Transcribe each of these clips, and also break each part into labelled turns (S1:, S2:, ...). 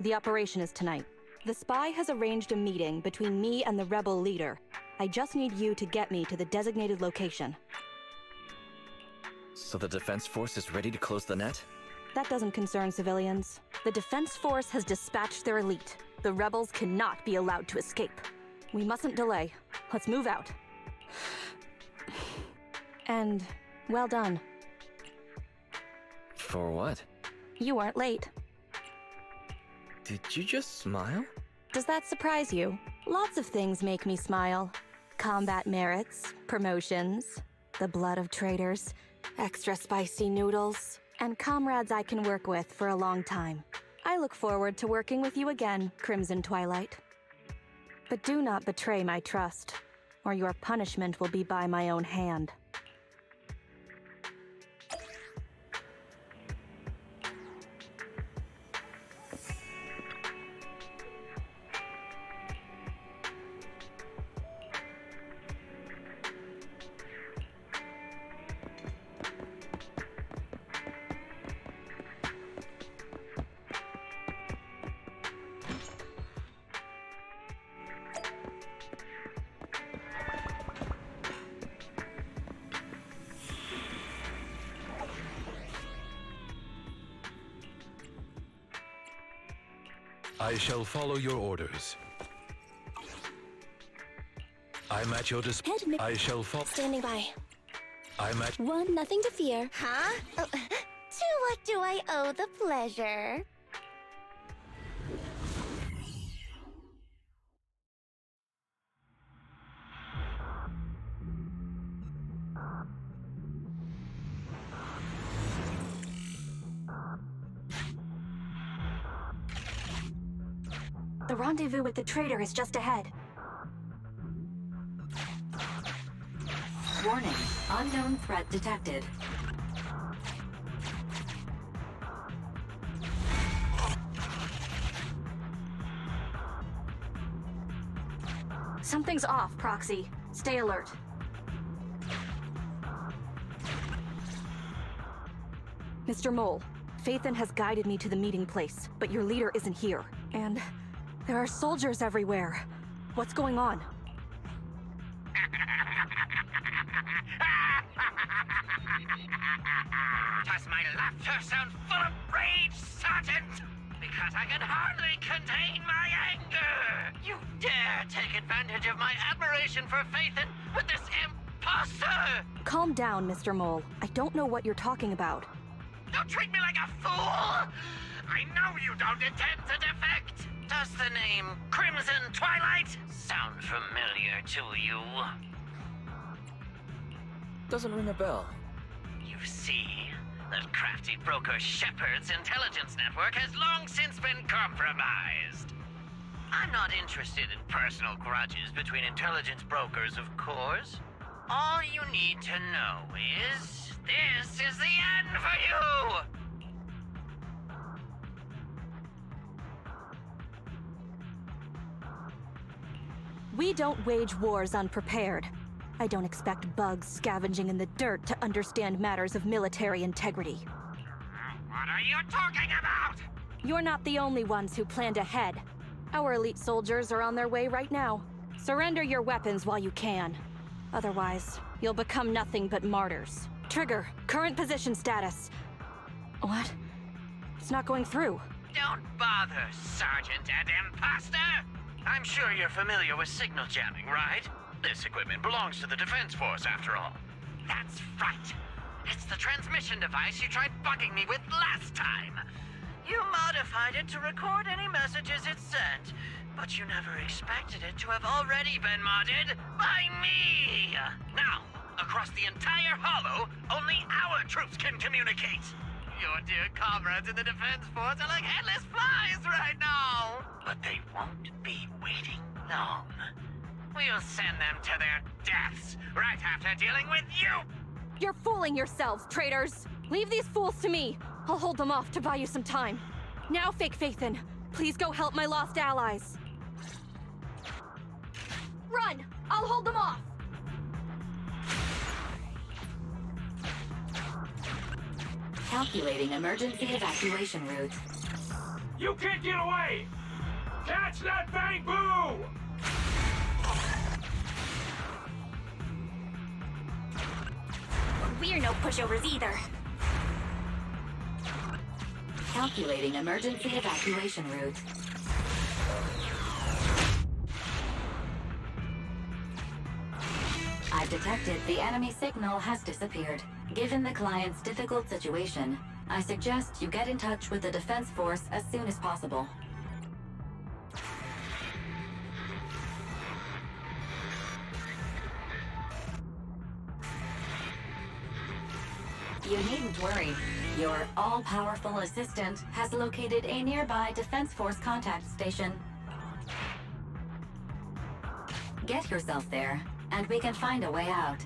S1: The operation is tonight. The spy has arranged a meeting between me and the rebel leader. I just need you to get me to the designated location.
S2: So the defense force is ready to close the net?
S1: That doesn't concern civilians. The defense force has dispatched their elite. The rebels cannot be allowed to escape. We mustn't delay. Let's move out. And well done.
S2: For what?
S1: You aren't late.
S2: Did you just smile?
S1: Does that surprise you? Lots of things make me smile. Combat merits, promotions, the blood of traitors, extra spicy noodles, and comrades I can work with for a long time. I look forward to working with you again, Crimson Twilight. But do not betray my trust, or your punishment will be by my own hand.
S3: I shall follow your orders. I'm at your disposal. I shall follow.
S4: Standing by.
S3: I'm at.
S4: Nothing to fear. Huh? Oh, to what do I owe the pleasure?
S1: The rendezvous with the traitor is just ahead.
S5: Warning, unknown threat detected.
S1: Something's off, Proxy. Stay alert. Mr. Mole, Phaethon has guided me to the meeting place, but your leader isn't here. And there are soldiers everywhere. What's going on?
S6: Does my laughter sound full of rage, Sergeant? Because I can hardly contain my anger! You dare take advantage of my admiration for Phaethon with this imposter!
S1: Calm down, Mr. Mole. I don't know what you're talking about.
S6: Don't treat me like a fool! I know you don't intend to defect! Does the name Crimson Twilight sound familiar to you?
S2: Doesn't ring a bell.
S6: You see, that crafty broker Shepard's intelligence network has long since been compromised. I'm not interested in personal grudges between intelligence brokers, of course. All you need to know is, this is the end for you!
S1: We don't wage wars unprepared. I don't expect bugs scavenging in the dirt to understand matters of military integrity.
S6: What are you talking about?
S1: You're not the only ones who planned ahead. Our elite soldiers are on their way right now. Surrender your weapons while you can. Otherwise, you'll become nothing but martyrs. Trigger, current position status. What? It's not going through.
S6: Don't bother, Sergeant and Imposter! I'm sure you're familiar with signal jamming, right? This equipment belongs to the Defense Force, after all. That's right. It's the transmission device you tried bugging me with last time. You modified it to record any messages it sent, but you never expected it to have already been modded by me! Now, across the entire Hollow, only our troops can communicate. Your dear comrades in the Defense Force are like headless flies right now! But they won't be waiting long. We'll send them to their deaths right after dealing with you!
S1: You're fooling yourselves, traitors! Leave these fools to me! I'll hold them off to buy you some time. Now, Fake Phaethon, please go help my lost allies. Run! I'll hold them off!
S5: Calculating emergency evacuation route.
S7: You can't get away! Catch that bang boo!
S4: We're no pushovers either.
S5: Calculating emergency evacuation route. I've detected the enemy signal has disappeared. Given the client's difficult situation, I suggest you get in touch with the defense force as soon as possible. You needn't worry. Your all-powerful assistant has located a nearby Defense Force contact station. Get yourself there, and we can find a way out.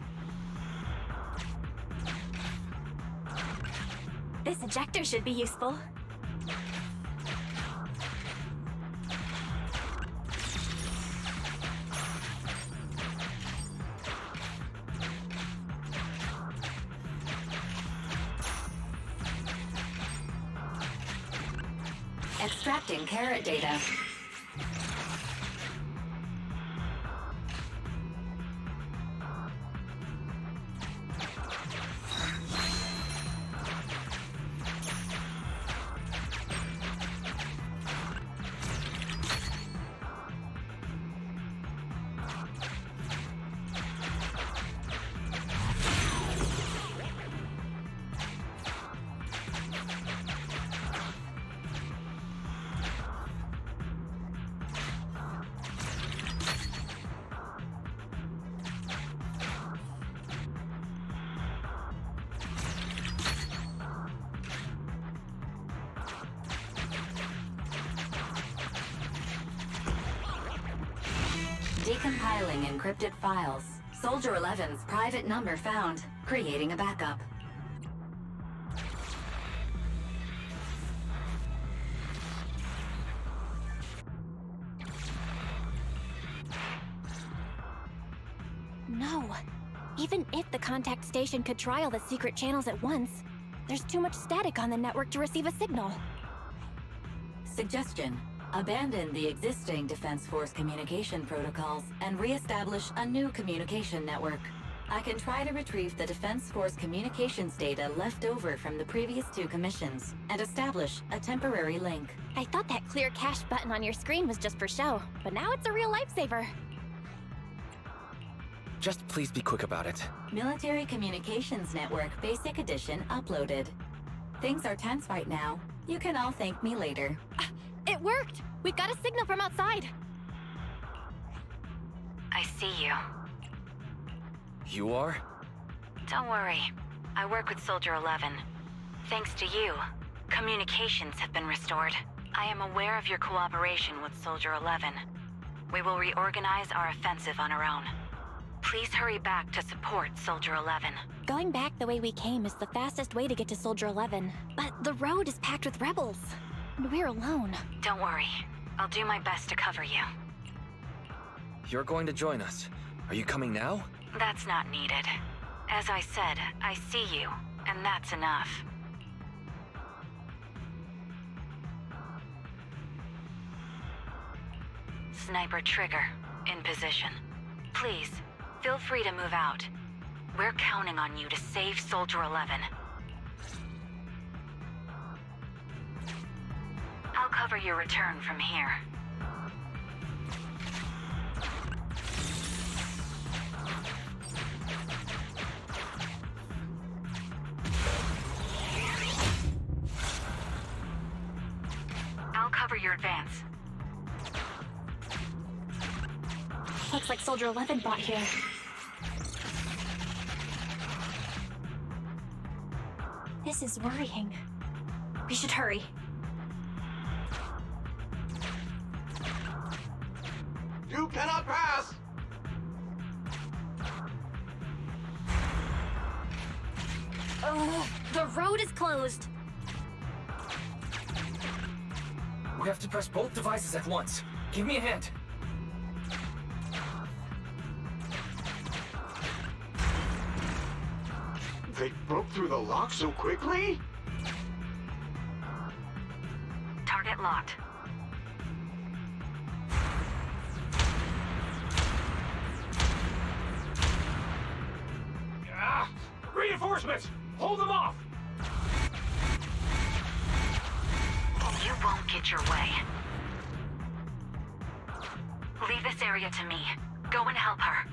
S4: This ejector should be useful.
S5: Extracting carrot data. Decompiling encrypted files. Soldier 11's private number found. Creating a backup.
S4: No. Even if the contact station could trial the secret channels at once, there's too much static on the network to receive a signal.
S5: Suggestion. Abandon the existing Defense Force communication protocols and re-establish a new communication network. I can try to retrieve the Defense Force communications data left over from the previous 2 commissions and establish a temporary link.
S4: I thought that clear cache button on your screen was just for show, but now it's a real lifesaver.
S2: Just please be quick about it.
S5: Military Communications Network Basic Edition uploaded. Things are tense right now. You can all thank me later.
S4: It worked! We've got a signal from outside!
S8: I see you.
S2: You are?
S8: Don't worry. I work with Soldier 11. Thanks to you, communications have been restored. I am aware of your cooperation with Soldier 11. We will reorganize our offensive on our own. Please hurry back to support Soldier 11.
S4: Going back the way we came is the fastest way to get to Soldier 11. But the road is packed with rebels. And we're alone.
S8: Don't worry. I'll do my best to cover you.
S2: You're going to join us. Are you coming now?
S8: That's not needed. As I said, I see you, and that's enough. Sniper trigger, in position. Please, feel free to move out. We're counting on you to save Soldier 11. I'll cover your return from here. I'll cover your advance.
S4: Looks like Soldier 11 bought here. This is worrying. We should hurry.
S7: You cannot pass!
S4: The road is closed.
S2: We have to press both devices at once. Give me a hand.
S7: They broke through the lock so quickly?
S8: Target Target locked.
S7: Ah! Reinforcements! Hold them off!
S8: You won't get your way. Leave this area to me. Go and help her.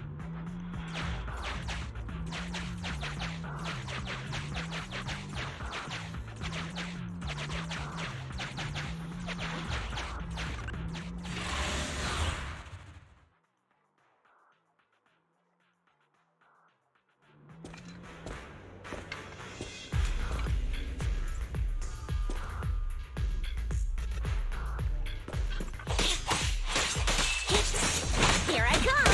S4: Here I come!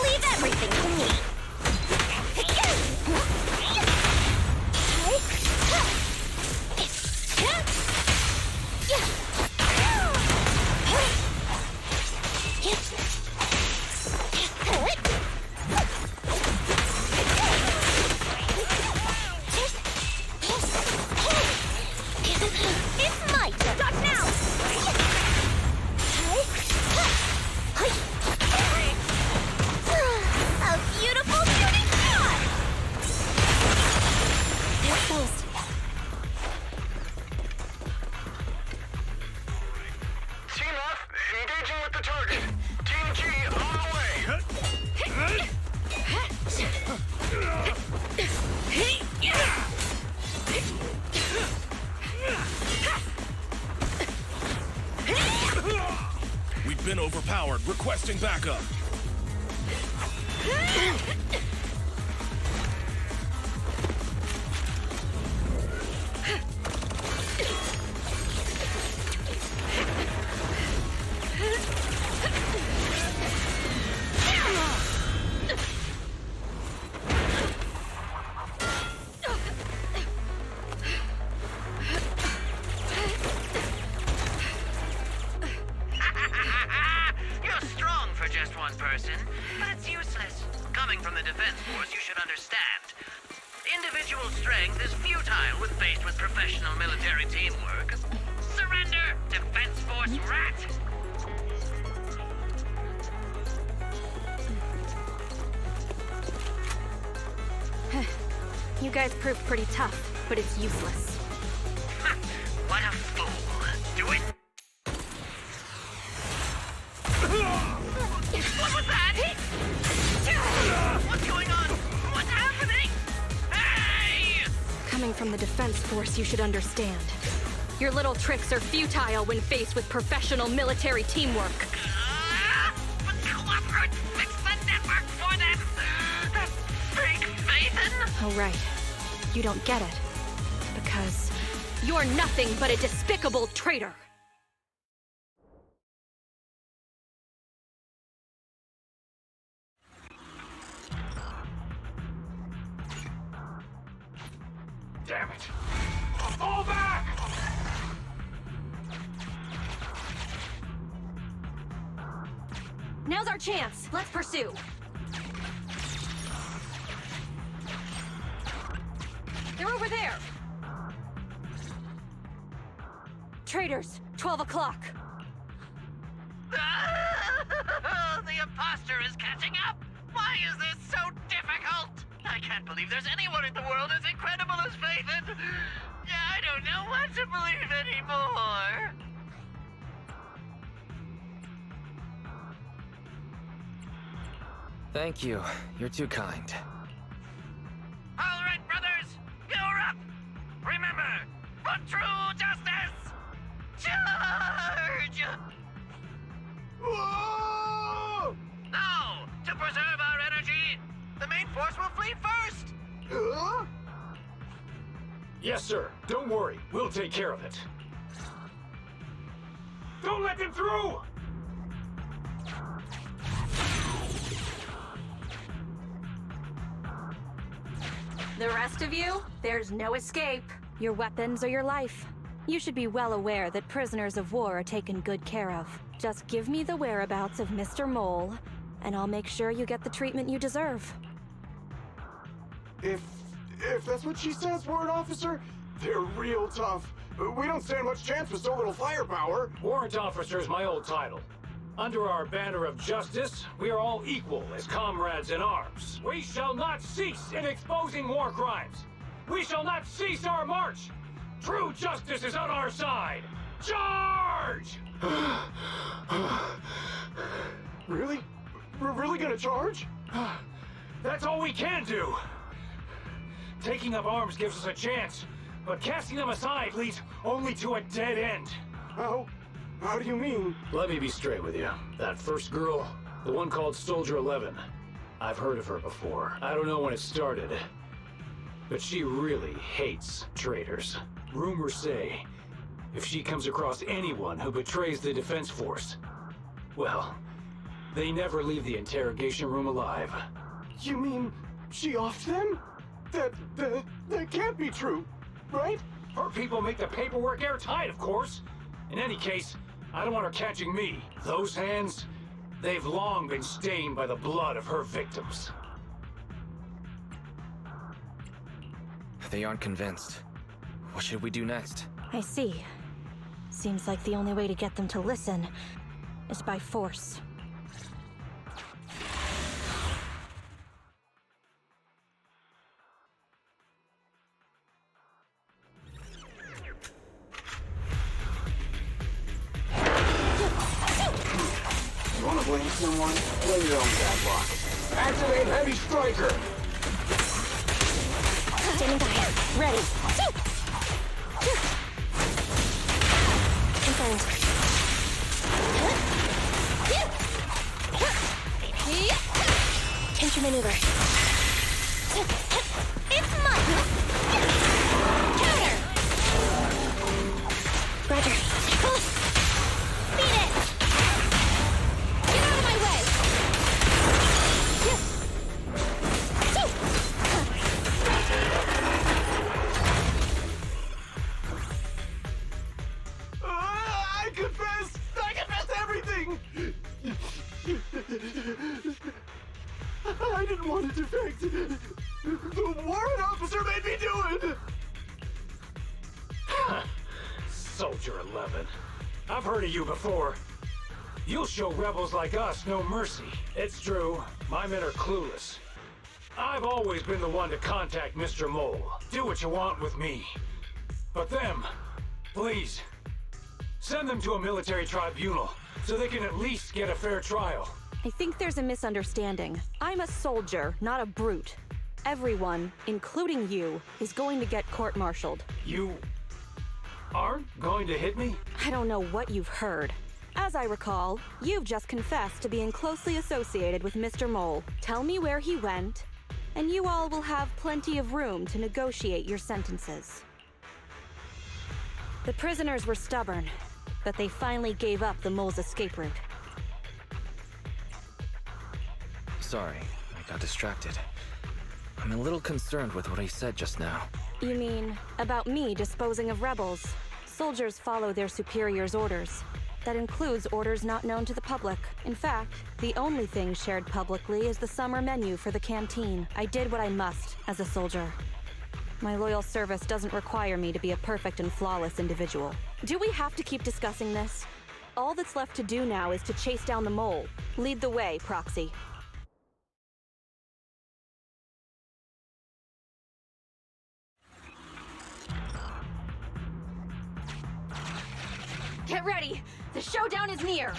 S4: Leave everything to me! It's my turn! Duck now! A beautiful shooting star! They're close.
S6: Team F, engaging with the target. Team G, on the way.
S9: We've been overpowered. Requesting backup.
S6: You're strong for just one person, but it's useless. Coming from the Defense Force, you should understand. Individual strength is futile when faced with professional military teamwork. Surrender, Defense Force rat!
S1: You guys proved pretty tough, but it's useless.
S6: What a fool. Do it! What was that? What's going on? What's happening? Hey!
S1: Coming from the Defense Force, you should understand. Your little tricks are futile when faced with professional military teamwork.
S6: But cooperate, fix the network for them! That fake Phaethon!
S1: Oh, right. You don't get it. Because you're nothing but a despicable traitor.
S7: Damn it! Fall back!
S1: Now's our chance. Let's pursue. They're over there. Traitors, 12 o'clock.
S6: The imposter is catching up! Why is this so difficult? I can't believe there's anyone in the world as incredible as Phaethon! I don't know what to believe anymore!
S2: Thank you. You're too kind.
S6: All right, brothers! You're up! Remember, for true justice! Charge!
S7: Whoa!
S6: Now, to preserve our energy, the main force will flee first!
S7: Yes, sir. Don't worry. We'll take care of it. Don't let them through!
S1: The rest of you, there's no escape. Your weapons are your life. You should be well aware that prisoners of war are taken good care of. Just give me the whereabouts of Mr. Mole, and I'll make sure you get the treatment you deserve.
S10: If that's what she says, Warrant Officer, they're real tough. We don't stand much chance with so little firepower.
S7: Warrant Officer is my old title. Under our banner of justice, we are all equal as comrades in arms. We shall not cease in exposing war crimes. We shall not cease our march. True justice is on our side. Charge!
S10: Really? We're really gonna charge?
S7: That's all we can do. Taking up arms gives us a chance, but casting them aside leads only to a dead end.
S10: How do you mean?
S7: Let me be straight with you. That first girl, the one called Soldier 11, I've heard of her before. I don't know when it started, but she really hates traitors. Rumors say, if she comes across anyone who betrays the Defense Force, well, they never leave the interrogation room alive.
S10: You mean she offed them? That can't be true, right?
S7: Her people make the paperwork airtight, of course. In any case, I don't want her catching me. Those hands, they've long been stained by the blood of her victims.
S2: They aren't convinced. What should we do next?
S1: I see. Seems like the only way to get them to listen is by force.
S10: You wanna blame someone? Blame your own bad luck. Activate Heavy Striker!
S1: Standing by. Ready. Confirmed. Pinch your maneuver. It's mine! Counter! Roger. Beat it! Get out of my way!
S10: I confessed everything! I didn't want to defect. The warrant officer made me do it!
S7: Soldier 11. I've heard of you before. You'll show rebels like us no mercy. It's true, my men are clueless. I've always been the one to contact Mr. Mole. Do what you want with me. But them, please, send them to a military tribunal so they can at least get a fair trial.
S1: I think there's a misunderstanding. I'm a soldier, not a brute. Everyone, including you, is going to get court-martialed.
S7: You aren't going to hit me?
S1: I don't know what you've heard. As I recall, you've just confessed to being closely associated with Mr. Mole. Tell me where he went, and you all will have plenty of room to negotiate your sentences. The prisoners were stubborn, but they finally gave up the Mole's escape route.
S2: Sorry, I got distracted. I'm a little concerned with what he said just now.
S1: You mean, about me disposing of rebels? Soldiers follow their superiors' orders. That includes orders not known to the public. In fact, the only thing shared publicly is the summer menu for the canteen. I did what I must as a soldier. My loyal service doesn't require me to be a perfect and flawless individual. Do we have to keep discussing this? All that's left to do now is to chase down the Mole. Lead the way, Proxy. Get ready! The showdown is near!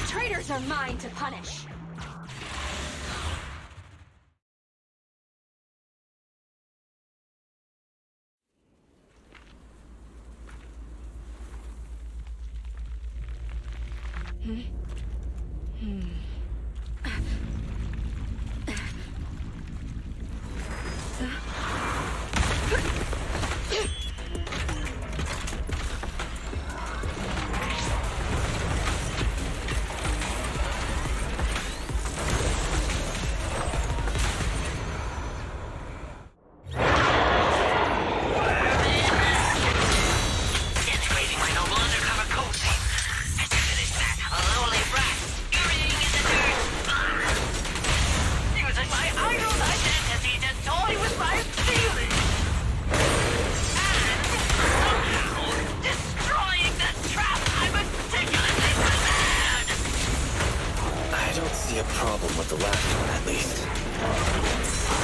S1: Traitors are mine to punish!
S2: problem with the last one, at least.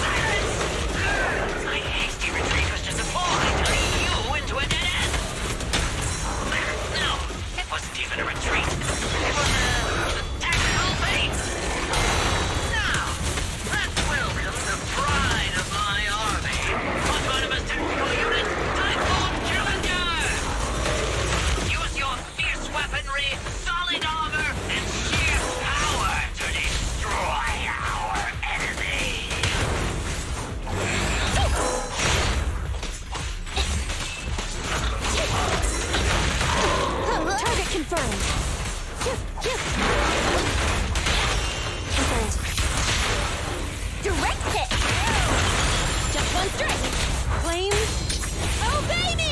S6: Silence! My hasty retreat was just a pawn, leading you into a dead end! No, it wasn't even a retreat. It was a tactical bait! Now, let's welcome the pride of my army, autonomous tactical unit, Typhoon Challenger! Use your fierce weaponry, solid armor, and sheer power to destroy our enemy!
S4: Target confirmed. Confirmed. Direct hit. Just one strike. Flame. Obey me.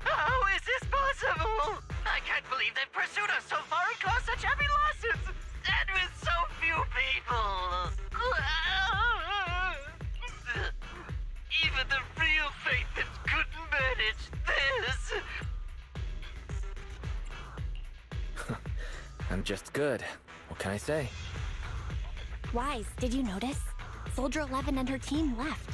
S6: How is this possible? I can't believe they've pursued us so far and caused such heavy losses! And with so few people! Even the real Faithans couldn't manage this!
S2: I'm just good. What can I say?
S4: Wise, did you notice? Soldier 11 and her team left.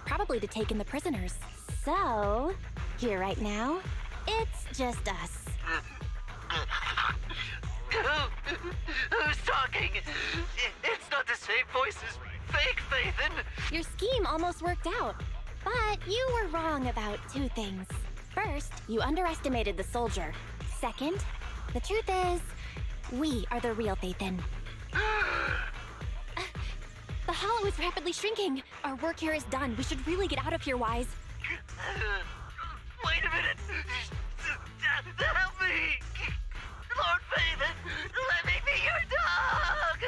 S4: Probably to take in the prisoners. So, here right now, it's just us.
S6: Who's talking? It's not the same voice as fake Faithan!
S4: Your scheme almost worked out. But you were wrong about two things. First, you underestimated the soldier. Second, the truth is, we are the real Faithan. The hollow is rapidly shrinking. Our work here is done. We should really get out of here, Wise.
S6: Wait a minute! Help me! Lord Faithan, let me be your dog!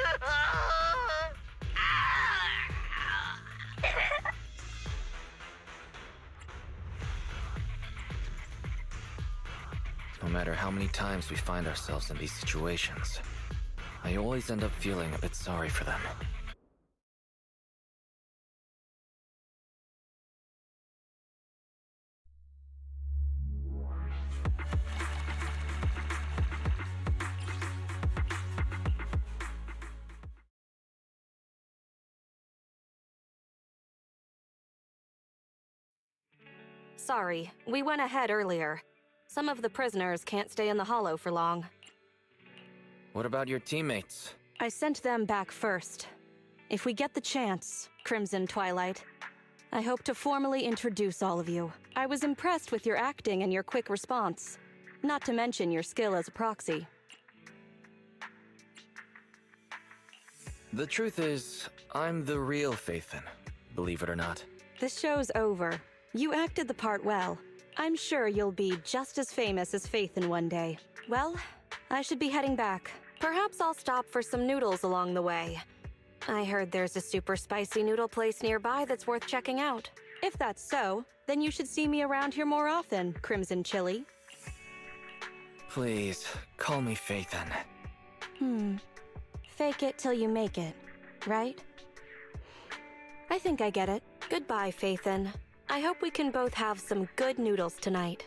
S2: No matter how many times we find ourselves in these situations, I always end up feeling a bit sorry for them.
S1: Sorry, we went ahead earlier. Some of the prisoners can't stay in the hollow for long.
S2: What about your teammates?
S1: I sent them back first. If we get the chance, Crimson Twilight, I hope to formally introduce all of you. I was impressed with your acting and your quick response, not to mention your skill as a proxy.
S2: The truth is, I'm the real Faithan, believe it or not.
S1: This show's over. You acted the part well. I'm sure you'll be just as famous as Faithan one day. Well, I should be heading back. Perhaps I'll stop for some noodles along the way. I heard there's a super spicy noodle place nearby that's worth checking out. If that's so, then you should see me around here more often, Crimson Chili.
S2: Please, call me Faithan.
S1: Fake it till you make it, right? I think I get it. Goodbye, Faithan. I hope we can both have some good noodles tonight.